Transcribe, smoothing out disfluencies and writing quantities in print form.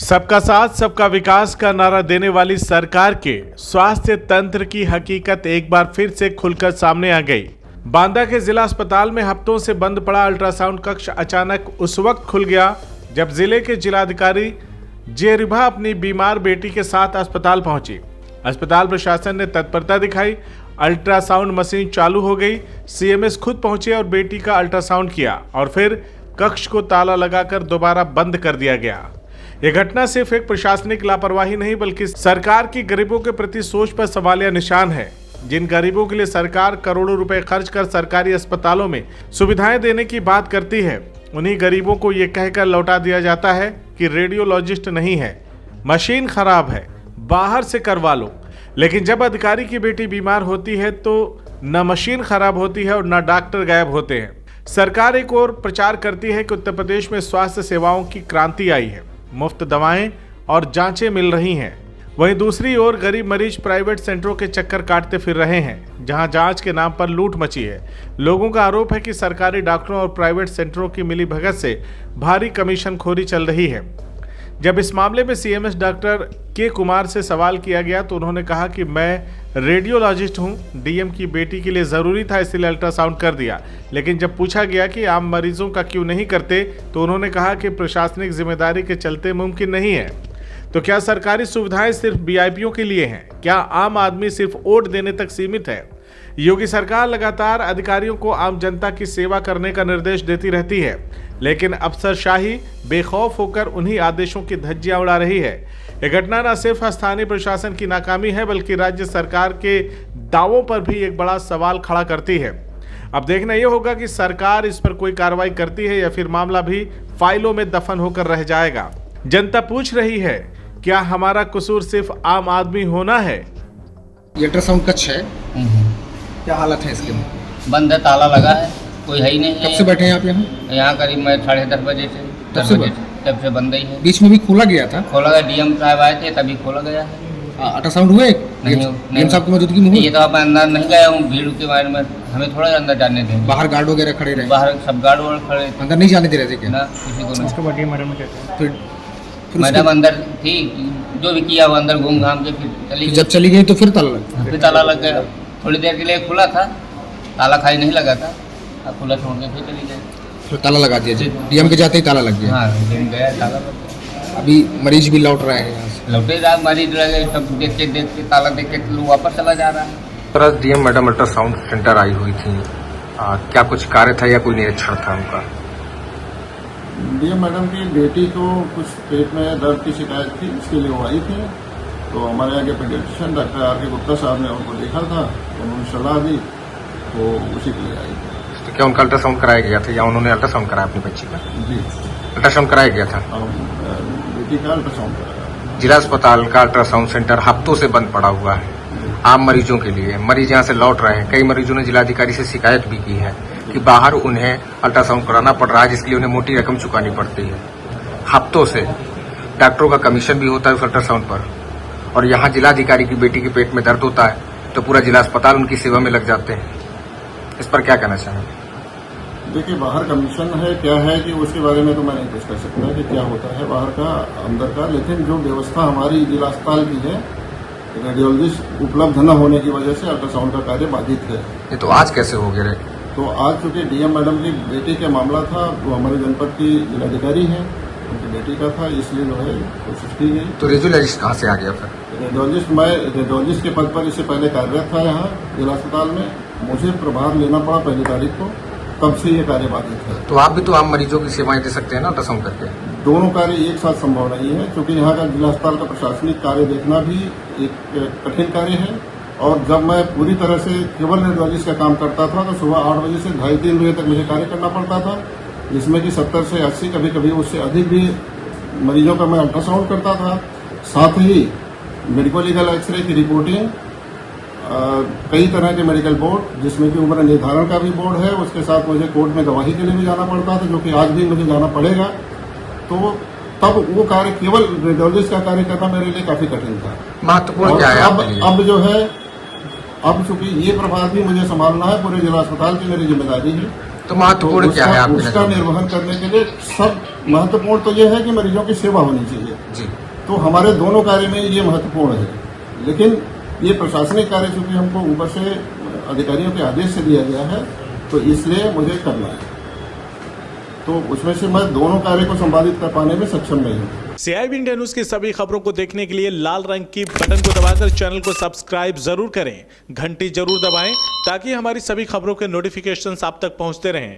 सबका साथ सबका विकास का नारा देने वाली सरकार के स्वास्थ्य तंत्र की हकीकत एक बार फिर से खुलकर सामने आ गई। बांदा के जिला अस्पताल में हफ्तों से बंद पड़ा अल्ट्रासाउंड कक्ष अचानक उस वक्त खुल गया जब जिले के जिलाधिकारी जे रिभा अपनी बीमार बेटी के साथ अस्पताल पहुंची। अस्पताल प्रशासन ने तत्परता दिखाई, अल्ट्रासाउंड मशीन चालू हो गई। सीएमएस खुद पहुंचे और बेटी का अल्ट्रासाउंड किया और फिर कक्ष को ताला लगाकर दोबारा बंद कर दिया गया। यह घटना सिर्फ एक प्रशासनिक लापरवाही नहीं बल्कि सरकार की गरीबों के प्रति सोच पर सवालिया निशान है। जिन गरीबों के लिए सरकार करोड़ों रुपए खर्च कर सरकारी अस्पतालों में सुविधाएं देने की बात करती है, उन्हीं गरीबों को ये कहकर लौटा दिया जाता है कि रेडियोलॉजिस्ट नहीं है, मशीन खराब है, बाहर से करवा लो। लेकिन जब अधिकारी की बेटी बीमार होती है तो न मशीन खराब होती है और न डॉक्टर गायब होते हैं। सरकार एक और प्रचार करती है कि उत्तर प्रदेश में स्वास्थ्य सेवाओं की क्रांति आई है, मुफ्त दवाएं और जांचें मिल रही हैं। वहीं दूसरी ओर गरीब मरीज प्राइवेट सेंटरों के चक्कर काटते फिर रहे हैं, जहां जांच के नाम पर लूट मची है। लोगों का आरोप है कि सरकारी डॉक्टरों और प्राइवेट सेंटरों की मिलीभगत से भारी कमीशनखोरी चल रही है। जब इस मामले में सीएमएस डॉक्टर के कुमार से सवाल किया गया तो उन्होंने कहा कि मैं रेडियोलॉजिस्ट हूं, डीएम की बेटी के लिए ज़रूरी था इसलिए अल्ट्रासाउंड कर दिया। लेकिन जब पूछा गया कि आम मरीजों का क्यों नहीं करते तो उन्होंने कहा कि प्रशासनिक जिम्मेदारी के चलते मुमकिन नहीं है। तो क्या सरकारी सुविधाएं सिर्फ वीआईपीओं के लिए हैं? क्या आम आदमी सिर्फ वोट देने तक सीमित है? योगी सरकार लगातार अधिकारियों को आम जनता की सेवा करने का निर्देश देती रहती है, लेकिन अफसरशाही बेखौफ होकर उन्हीं आदेशों की धज्जियां उड़ा रही है। यह घटना न सिर्फ स्थानीय प्रशासन की नाकामी है बल्कि राज्य सरकार के दावों पर भी एक बड़ा सवाल खड़ा करती है। अब देखना यह होगा कि सरकार इस पर कोई कार्रवाई करती है या फिर मामला भी फाइलों में दफन होकर रह जाएगा। जनता पूछ रही है, क्या हमारा कसूर सिर्फ आम आदमी होना है? ये अल्ट्रासाउंड कक्ष है, क्या हालत है इसके? बंद है, ताला लगा है, कोई है ही नहीं। कब से बैठे हैं आप यहाँ? यहाँ करीब मैं 10:30 बजे से, 10 बजे तब से बंद ही है। बीच में भी खोला गया था? खोला गया, डीएम साहब आए थे तभी खोला गया है। अल्ट्रासाउंड हुए? डीएम साहब की मौजूदगी में हुए? ये तो आप अंदर नहीं गया हूँ, भीड़ के बारे में हमें थोड़ा अंदर जाने दें। बाहर गार्ड वगैरह खड़े रहे? बाहर सब गार्ड वार्ड खड़े, अंदर नहीं जाने दे रहे थे क्या? ना किसी को नहीं। मैडम अंदर थी, जो भी किया वो अंदर घूम घाम के फिर चली गई। जब चली गई तो फिर ताला लगा? फिर ताला लग गया। थोड़ी देर के लिए खुला था, ताला खाई नहीं लगा था, खुला छोड़ के फिर चली गई। फिर ताला लगा दिया? डीएम के जाते ही ताला लग गया? हाँ, डीएम गया, ताला लग गया। अभी मरीज भी लौट रहे हैं यहाँ से? लौटे रहा, मरीज लगे, सब देख के ताला देख के लोग वापस चला जा रहा है। डीएम मैडम अल्ट्रासाउंड सेंटर आई हुई थी, क्या कुछ कार्य था या कोई निरीक्षण था उनका? डीएम मैडम की बेटी को कुछ पेट में दर्द की शिकायत थी, इसके लिए वो आई थी। तो हमारे यहाँ के पीडियाट्रिशियन डॉक्टर आर.के. गुप्ता साहब ने उनको देखा था, उन्होंने सलाह दी, तो उसी के लिए आई थी। तो क्या उनका अल्ट्रासाउंड कराया गया था या उन्होंने अल्ट्रासाउंड कराया अपनी बच्ची का? जी, अल्ट्रासाउंड कराया गया था। बेटी का अल्ट्रासाउंड कराया। जिला अस्पताल का अल्ट्रासाउंड सेंटर हफ्तों से बंद पड़ा हुआ है आम मरीजों के लिए। मरीज यहाँ से लौट रहे हैं, कई मरीजों ने जिलाधिकारी से शिकायत भी की है कि बाहर उन्हें अल्ट्रासाउंड कराना पड़ रहा है, जिसके लिए उन्हें मोटी रकम चुकानी पड़ती है। हफ्तों से डॉक्टरों का कमीशन भी होता है उस अल्ट्रासाउंड पर, और यहाँ जिलाधिकारी की बेटी के पेट में दर्द होता है तो पूरा जिला अस्पताल उनकी सेवा में लग जाते हैं। इस पर क्या कहना चाहेंगे? देखिए, बाहर कमीशन है क्या है कि उसके बारे में तो मैं नहीं कुछ कर सकता कि क्या होता है बाहर का अंदर का, लेकिन जो व्यवस्था हमारी जिला अस्पताल की है, रेडियोलॉजिस्ट उपलब्ध न होने की वजह से अल्ट्रासाउंड का कार्य बाधित है। ये तो आज कैसे हो गया? तो आज चूंकि डीएम मैडम की बेटी का मामला था, वो हमारे जनपद की जिलाधिकारी हैं, उनकी बेटी का था, इसलिए जो है कोशिश की गई। तो रेडियोलॉजिस्ट कहाँ से आ गया फिर? रेडियोलॉजिस्ट, मैं रेडियोलॉजिस्ट के पद पर इससे पहले कार्यरत था यहाँ जिला अस्पताल में, मुझे प्रभार लेना पड़ा 1 तारीख को, तब से ये कार्य बाधित है। तो आप भी तो आम मरीजों की सेवाएं दे सकते हैं ना अल्ट्रासाउंड करके? दोनों कार्य एक साथ संभव नहीं है, क्योंकि यहाँ का जिला अस्पताल का प्रशासनिक कार्य देखना भी एक कठिन कार्य है। और जब मैं पूरी तरह से केवल रेडियोलॉजिस्ट का काम करता था तो सुबह 8 बजे से 2:30-3 बजे तक मुझे कार्य करना पड़ता था, जिसमें कि 70 से 80, कभी कभी उससे अधिक भी मरीजों का मैं अल्ट्रासाउंड करता था। साथ ही मेडिको लीगल एक्सरे की रिपोर्टिंग, कई तरह के मेडिकल बोर्ड, जिसमें कि उम्र निर्धारण का भी बोर्ड है, उसके साथ मुझे कोर्ट में गवाही के लिए भी जाना पड़ता था, जो कि आज भी मुझे जाना पड़ेगा। तो तब वो कार्य, केवल रेडियोलॉजिस्ट का कार्य करना मेरे लिए काफी कठिन था। महत्वपूर्ण क्या है अब जो है, अब चूंकि ये प्रभार भी मुझे संभालना है, पूरे जिला अस्पताल की मेरी जिम्मेदारी है, तो महत्वपूर्ण क्या है आपके उसका नजर में? निर्वहन करने के लिए सब महत्वपूर्ण तो ये है कि मरीजों की सेवा होनी चाहिए। जी तो हमारे दोनों कार्य में ये महत्वपूर्ण है, लेकिन ये प्रशासनिक कार्य चूंकि हमको ऊपर से अधिकारियों के आदेश से दिया गया है तो इसलिए मुझे करना है, तो उसमें से मैं दोनों कार्य को संपादित कर पाने में सक्षम नहीं हूँ। CIB इंडिया न्यूज की सभी खबरों को देखने के लिए लाल रंग की बटन को दबाकर चैनल को सब्सक्राइब जरूर करें, घंटी जरूर दबाएं ताकि हमारी सभी खबरों के नोटिफिकेशंस आप तक पहुंचते रहें।